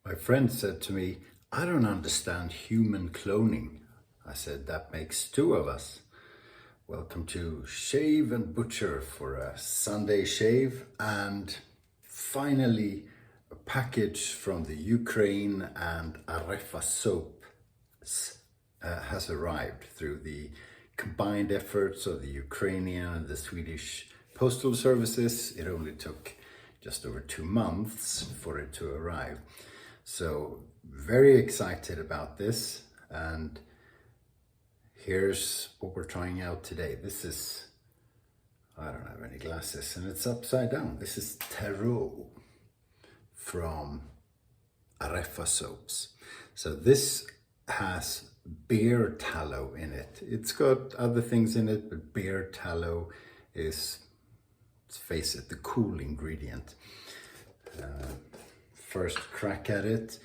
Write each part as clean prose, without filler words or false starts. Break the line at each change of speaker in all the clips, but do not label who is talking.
My friend said to me, "I don't understand human cloning." I said, "That makes two of us." Welcome to Shave&Butcher for a Sunday shave, and finally a package from the Ukraine and Areffa Soap has arrived through the combined efforts of the Ukrainian and the Swedish postal services. It only took just over 2 months for it to arrive. So very excited about this, and here's what we're trying out today. This is, I don't have any glasses and it's upside down. This is tallow from Areffa Soaps. So this has bear tallow in it. It's got other things in it, but bear tallow is, let's face it, the cool ingredient. First crack at it,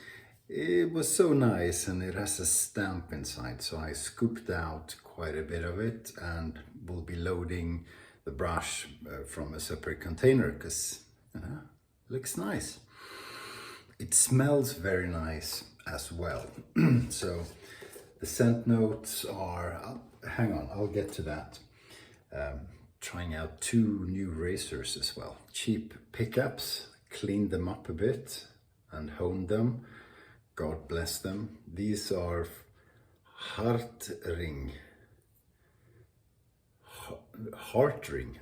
it was so nice, and it has a stamp inside, so I scooped out quite a bit of it and will be loading the brush from a separate container because it looks nice. It smells very nice as well. So the scent notes are, hang on, I'll get to that. Trying out 2 new razors as well. Cheap pickups, cleaned them up a bit and honed them. God bless them. These are Hartring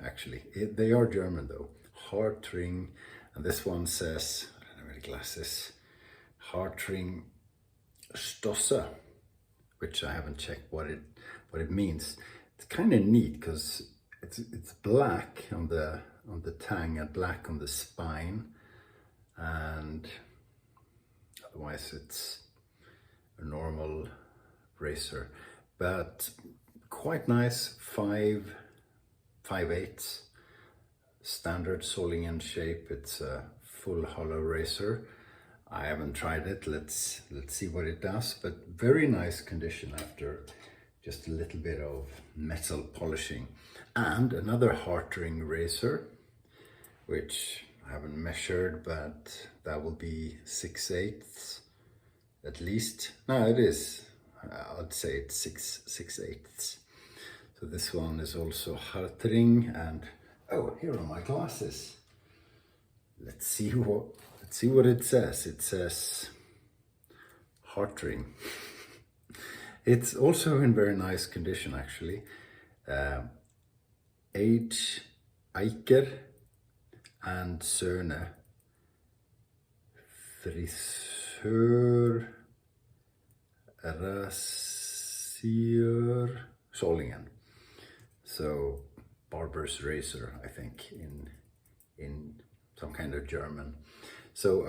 actually. They are German though. Hartring, and this one says, I don't have any glasses, Hartring Stosse, which I haven't checked what it means. It's kind of neat because it's black on the tang and black on the spine, and otherwise it's a normal razor, but quite nice. 5/8 standard Solingen shape. It's a full hollow razor. I haven't tried it. Let's see what it does, but very nice condition after just a little bit of metal polishing. And another Hartring razor, which I haven't measured, but that will be 6/8 at least. No, it is. I'd say it's 6/8. So this one is also Hartring, and oh, here are my glasses. Let's see what it says. It says Hartring. It's also in very nice condition actually. H. Eicher and Söhne, Frisör, Rasier, Solingen. So barber's razor, I think, in some kind of German. So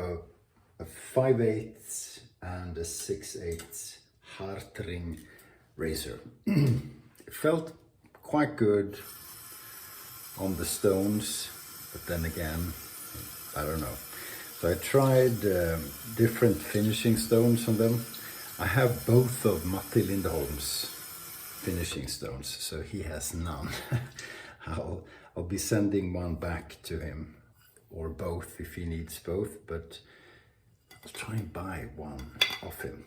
a 5/8 and a 6/8 Hartring razor. It felt quite good on the stones, but then again, I don't know. So I tried different finishing stones on them. I have both of Matti Lindholm's finishing stones, so he has none. I'll be sending one back to him, or both if he needs both, but I'll try and buy one off him.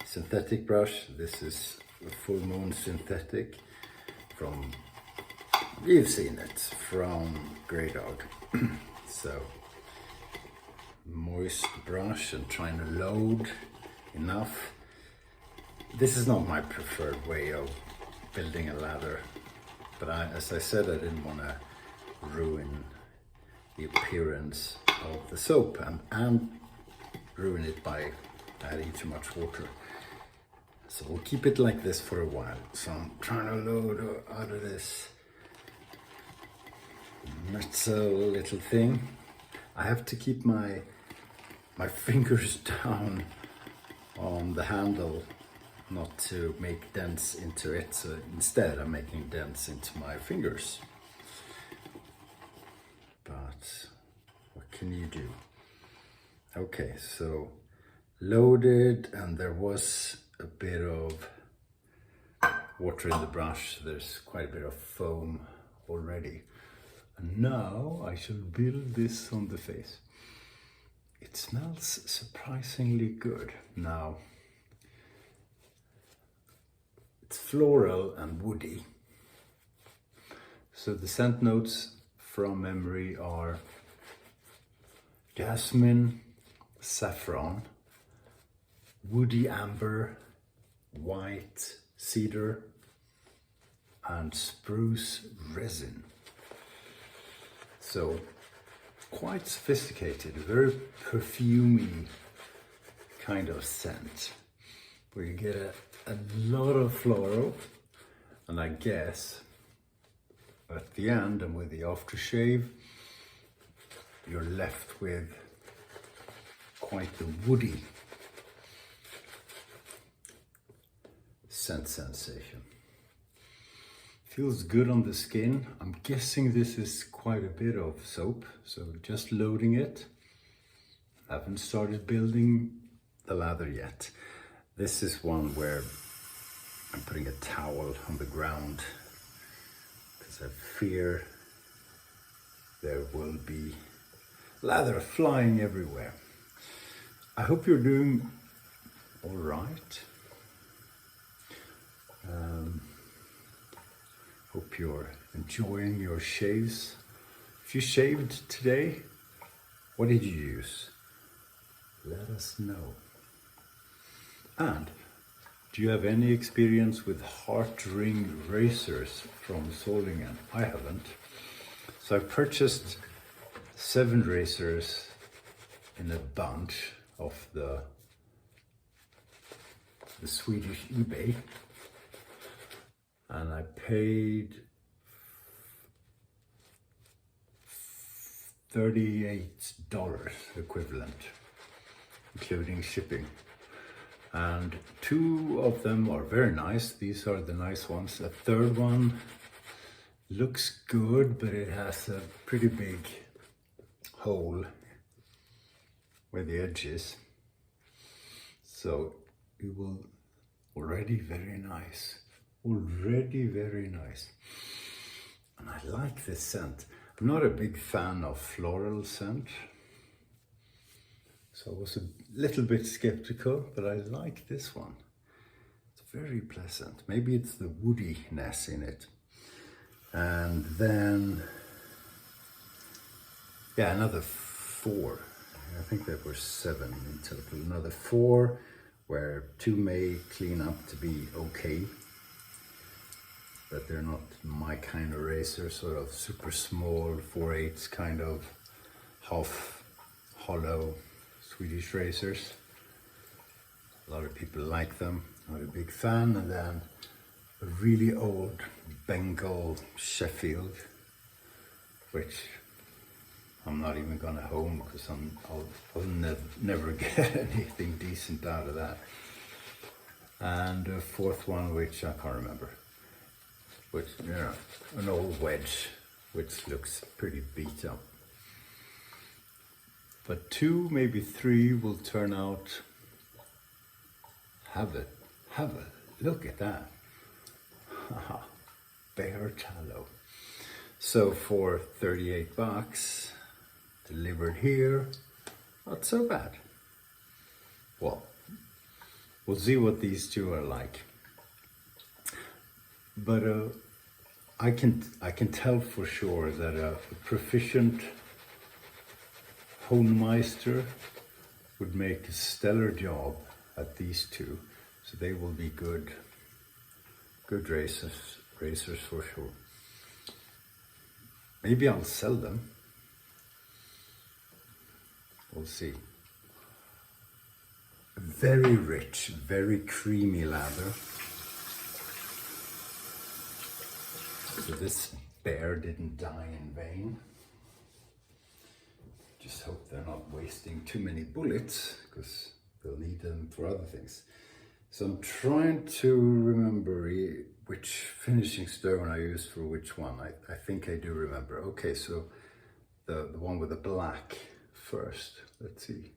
Synthetic brush. This is a full moon synthetic from, you've seen it, from Grey Dog. So moist brush and trying to load enough. This is not my preferred way of building a lather, but as I said, I didn't want to ruin the appearance of the soap and ruin it by adding too much water. So we'll keep it like this for a while. So I'm trying to load out of this metal little thing. I have to keep my fingers down on the handle not to make dents into it. So instead I'm making dents into my fingers. But what can you do? Okay, so loaded, and there was a bit of water in the brush. There's quite a bit of foam already. And now I shall build this on the face. it smells surprisingly good. Now, it's floral and woody. So the scent notes from memory are jasmine, saffron, woody amber, white cedar, and spruce resin. So quite sophisticated, very perfumey kind of scent, where you get a lot of floral, and I guess at the end and with the aftershave, you're left with quite the woody scent sensation. Feels good on the skin. I'm guessing this is quite a bit of soap, so just loading it. Haven't started building the lather yet. This is one where I'm putting a towel on the ground because I fear there will be lather flying everywhere. I hope you're doing all right. Hope you're enjoying your shaves. If you shaved today, what did you use? Let us know. And do you have any experience with heart ring razors from Solingen? I haven't. So I purchased 7 razors in a bunch off the Swedish eBay. And I paid $38 equivalent, including shipping. And 2 of them are very nice. These are the nice ones. A third one looks good, but it has a pretty big hole where the edge is. So it will already very nice. Already very nice. And I like this scent. I'm not a big fan of floral scent, so I was a little bit skeptical, but I like this one. It's very pleasant. Maybe it's the woodiness in it. And then, yeah, another 4. I think there were 7 in total. Another 4, where 2 may clean up to be okay, but they're not my kind of razor, sort of super small 4/8 kind of half hollow Swedish razors. A lot of people like them. Not a big fan. And then a really old Bengal Sheffield, which I'm not even gonna home because I'll never get anything decent out of that. And a 4th one, which I can't remember. Which, you know, an old wedge, which looks pretty beat up. But 2, maybe 3 will turn out. Have a look at that. Haha, bare tallow. So for $38, delivered here, not so bad. Well, we'll see what these 2 are like. But I can tell for sure that a proficient Hohenmeister would make a stellar job at these 2, so they will be good razors for sure. Maybe I'll sell them. We'll see. Very rich, very creamy lather. So this bear didn't die in vain. Just hope they're not wasting too many bullets, because they'll need them for other things. So I'm trying to remember which finishing stone I used for which one. I think I do remember. Okay, so the one with the black first. Let's see.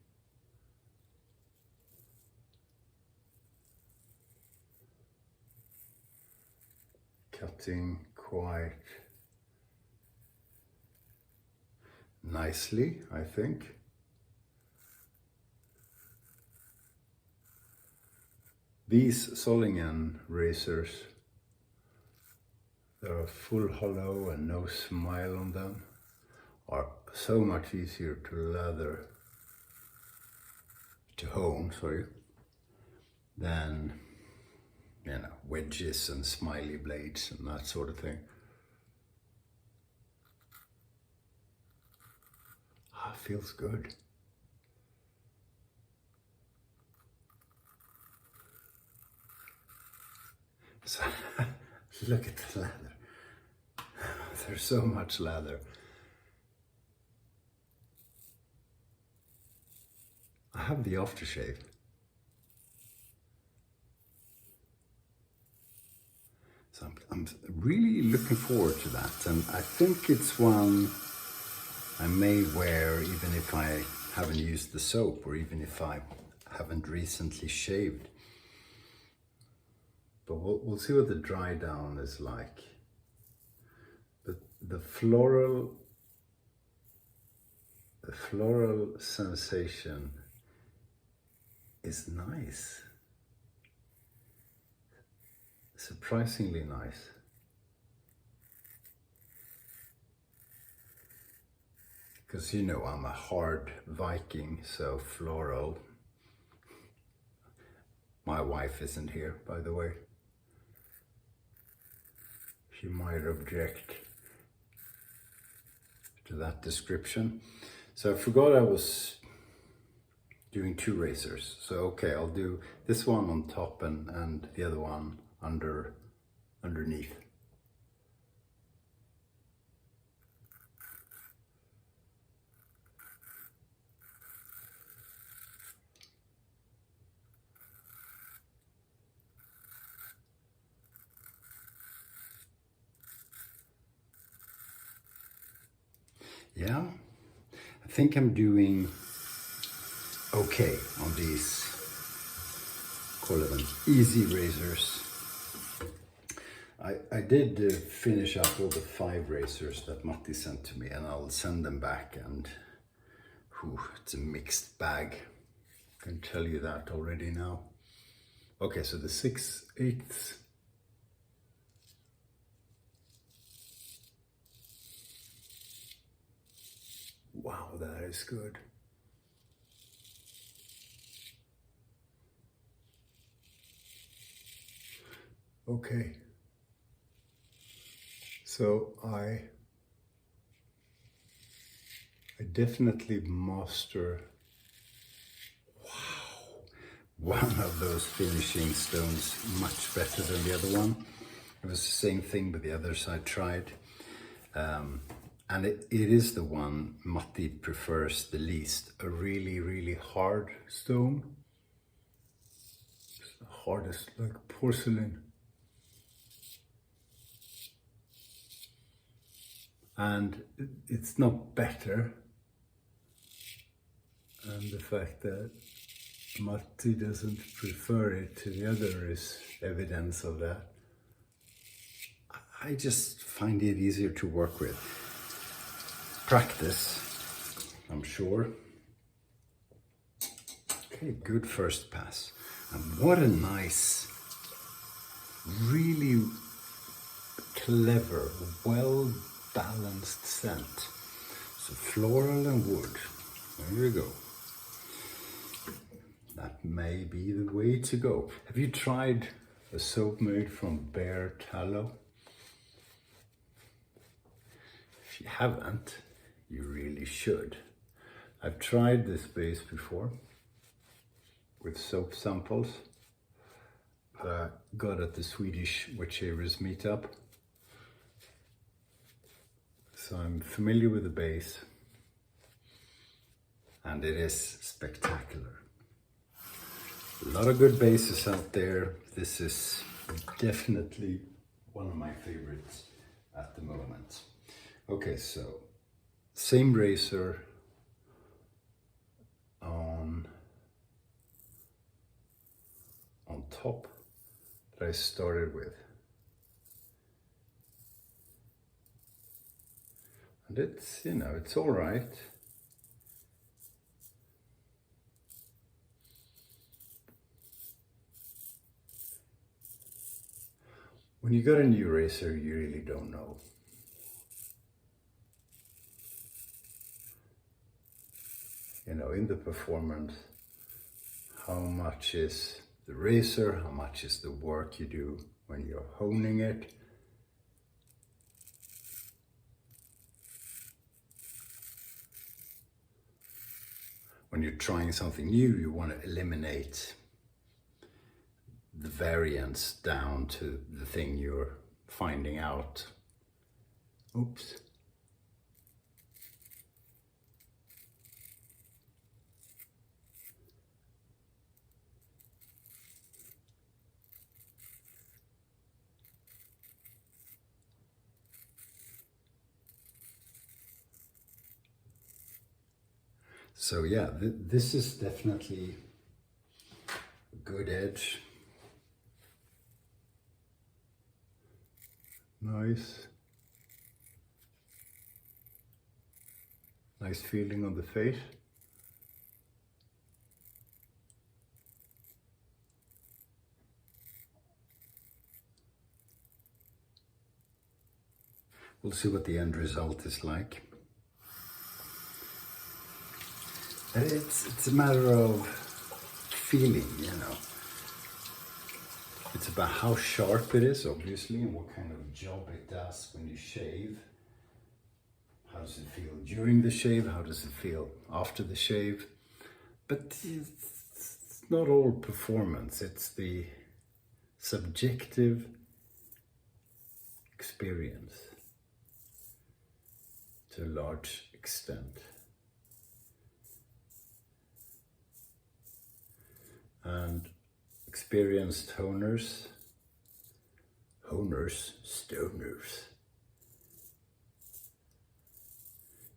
Cutting quite nicely, I think. These Solingen razors, they're full hollow and no smile on them, are so much easier to hone, than, you know, wedges and smiley blades and that sort of thing. Ah, feels good. So, look at the leather. There's so much leather. I have the aftershave. So I'm really looking forward to that, and I think it's one I may wear even if I haven't used the soap, or even if I haven't recently shaved. But we'll see what the dry down is like. But the floral sensation is nice. Surprisingly nice. Because, you know, I'm a hard Viking, so floral. My wife isn't here, by the way. She might object to that description. So I forgot I was doing two razors. So okay, I'll do this one on top and the other one underneath. Yeah, I think I'm doing okay on these, call them easy razors. I did finish up all the 5 razors that Matti sent to me, and I'll send them back, and whew, it's a mixed bag. I can tell you that already now. Okay, so the 6/8. Wow, that is good. Okay. So I definitely master, wow, one of those finishing stones much better than the other one. It was the same thing with the others I tried. And it is the one Matti prefers the least, a really, really hard stone. It's the hardest, like porcelain. And it's not better. And the fact that Matti doesn't prefer it to the other is evidence of that. I just find it easier to work with. Practice, I'm sure. Okay, good first pass. And what a nice, really clever, well-balanced scent. So floral and wood. There you go. That may be the way to go. Have you tried a soap made from bare tallow? If you haven't, you really should. I've tried this base before with soap samples that I got at the Swedish Witch Shavers meetup. So I'm familiar with the base, and it is spectacular. A lot of good bases out there. This is definitely one of my favorites at the moment. Okay, so same razor on top that I started with. And it's, you know, it's all right. When you got a new razor, you really don't know. You know, in the performance, how much is the razor, how much is the work you do when you're honing it. When you're trying something new, you want to eliminate the variance down to the thing you're finding out. Oops. So yeah, this is definitely a good edge. Nice. Nice feeling on the face. We'll see what the end result is like. It's a matter of feeling, you know. It's about how sharp it is, obviously, and what kind of job it does when you shave. How does it feel during the shave? How does it feel after the shave? But it's not all performance. It's the subjective experience to a large extent. And experienced stoners,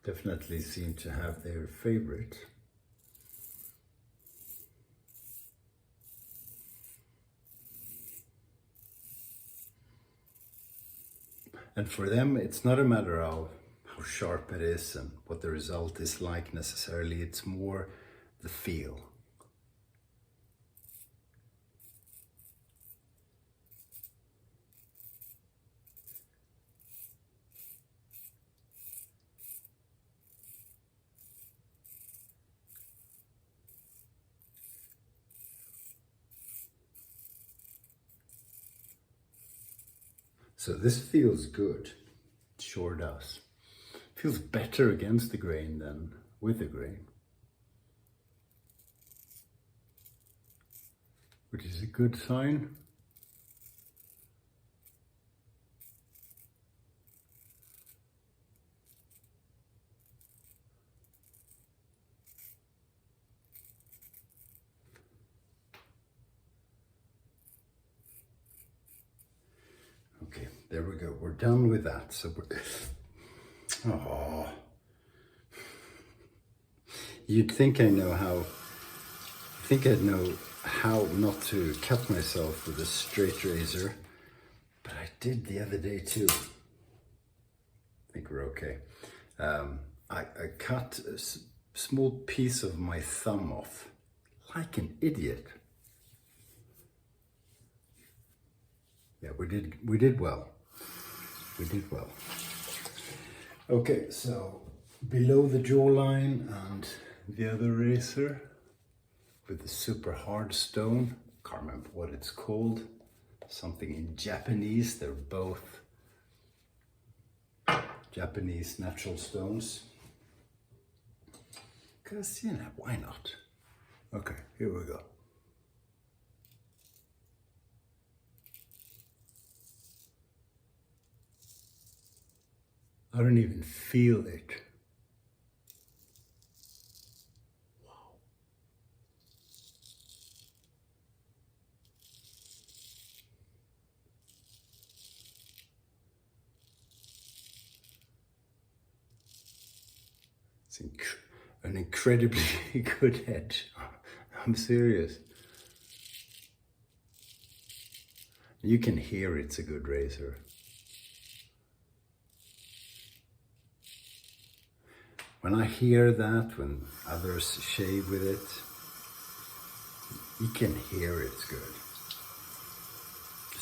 definitely seem to have their favorite. And for them, it's not a matter of how sharp it is and what the result is like necessarily, it's more the feel. So this feels good, it sure does. Feels better against the grain than with the grain, which is a good sign. Okay, there we go. We're done with that. So we're... Oh. You'd think I know how... I think I'd know how not to cut myself with a straight razor, but I did the other day too. I think we're okay. I cut a small piece of my thumb off, like an idiot. Yeah, we did well. We did well. Okay, so below the jawline and the other razor with the super hard stone, can't remember what it's called, something in Japanese. They're both Japanese natural stones. Because, you know, why not? Okay, here we go. I don't even feel it. Wow. It's an incredibly good edge. I'm serious. You can hear it's a good razor. When I hear that, when others shave with it, you can hear it's good.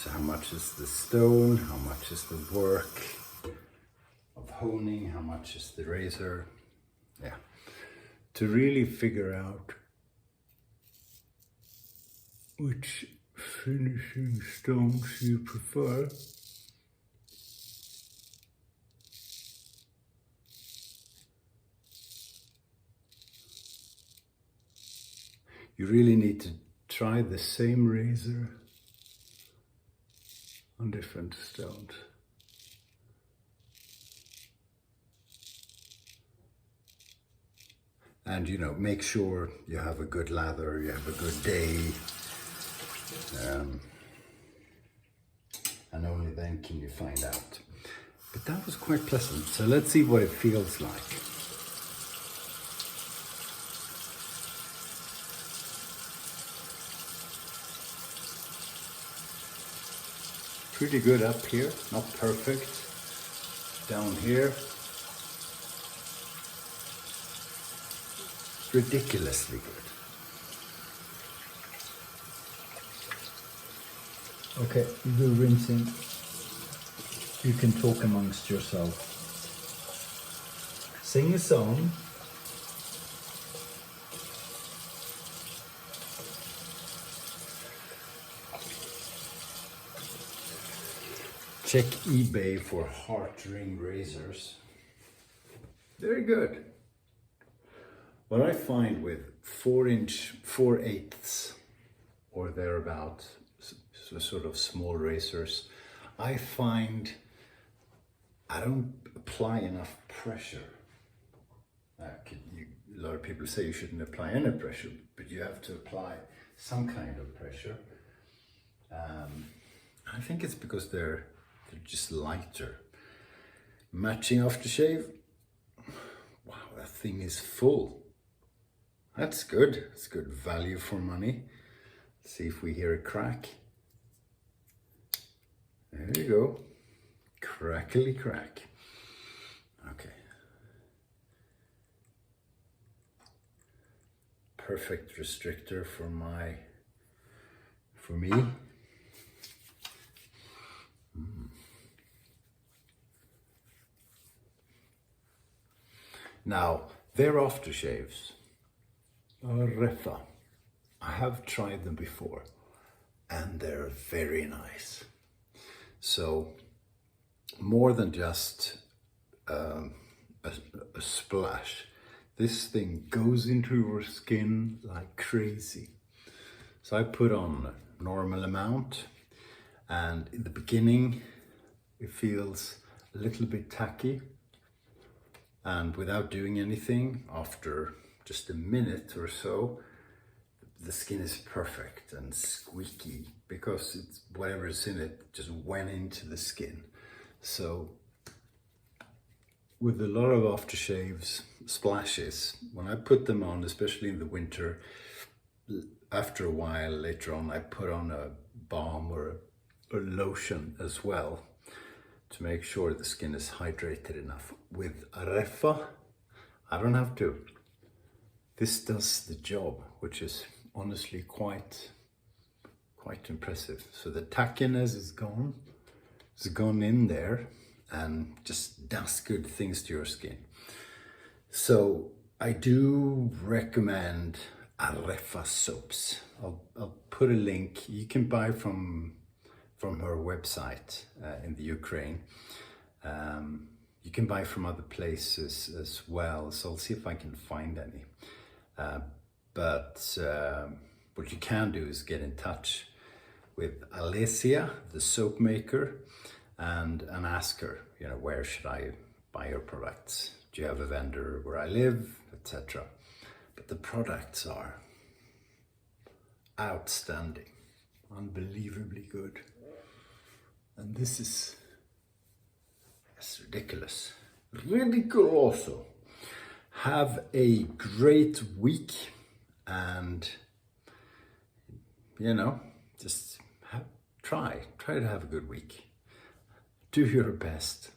So how much is the stone, how much is the work of honing, how much is the razor? Yeah, to really figure out which finishing stones you prefer. You really need to try the same razor on different stones. And you know, make sure you have a good lather, you have a good day. And only then can you find out. But that was quite pleasant. So let's see what it feels like. Pretty good up here, not perfect. Down here, ridiculously good. Okay, you do rinsing. You can talk amongst yourself. Sing a song. Check eBay for heart ring razors. Very good. What I find with 4" 4/8" or thereabout, so sort of small razors, I find I don't apply enough pressure. A lot of people say you shouldn't apply any pressure, but you have to apply some kind of pressure. I think it's because they're just lighter. Matching aftershave. Wow, that thing is full. That's good. It's good value for money. Let's see if we hear a crack. There you go. Crackly crack. Okay. Perfect restrictor for me. Now, their aftershaves, Areffa, I have tried them before and they're very nice. So, more than just a splash, this thing goes into your skin like crazy. So I put on a normal amount, and in the beginning it feels a little bit tacky, and without doing anything, after just a minute or so, the skin is perfect and squeaky because it's whatever's in it just went into the skin. So with a lot of aftershaves, splashes, when I put them on, especially in the winter, after a while later on, I put on a balm or a lotion as well to make sure the skin is hydrated enough. With Areffa, I don't have to. This does the job, which is honestly quite impressive. So the tackiness is gone. It's gone in there and just does good things to your skin. So I do recommend Areffa soaps. I'll put a link. You can buy from her website in the Ukraine. You can buy from other places as well. So I'll see if I can find any. But what you can do is get in touch with Alessia, the soap maker, and ask her, you know, where should I buy your products? Do you have a vendor where I live, etc. But the products are outstanding, unbelievably good. And this is, it's ridiculous. Ridiculoso. Have a great week, and you know, just try to have a good week. Do your best.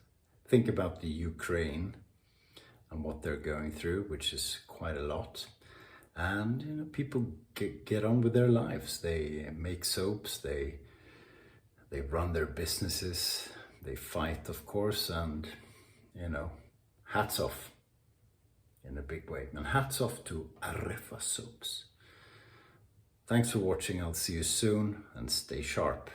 Think about the Ukraine and what they're going through, which is quite a lot. And you know, people get on with their lives. They make soaps, they They run their businesses, they fight, of course, and you know, hats off in a big way. And hats off to Areffa Soaps. Thanks for watching. I'll see you soon, and stay sharp.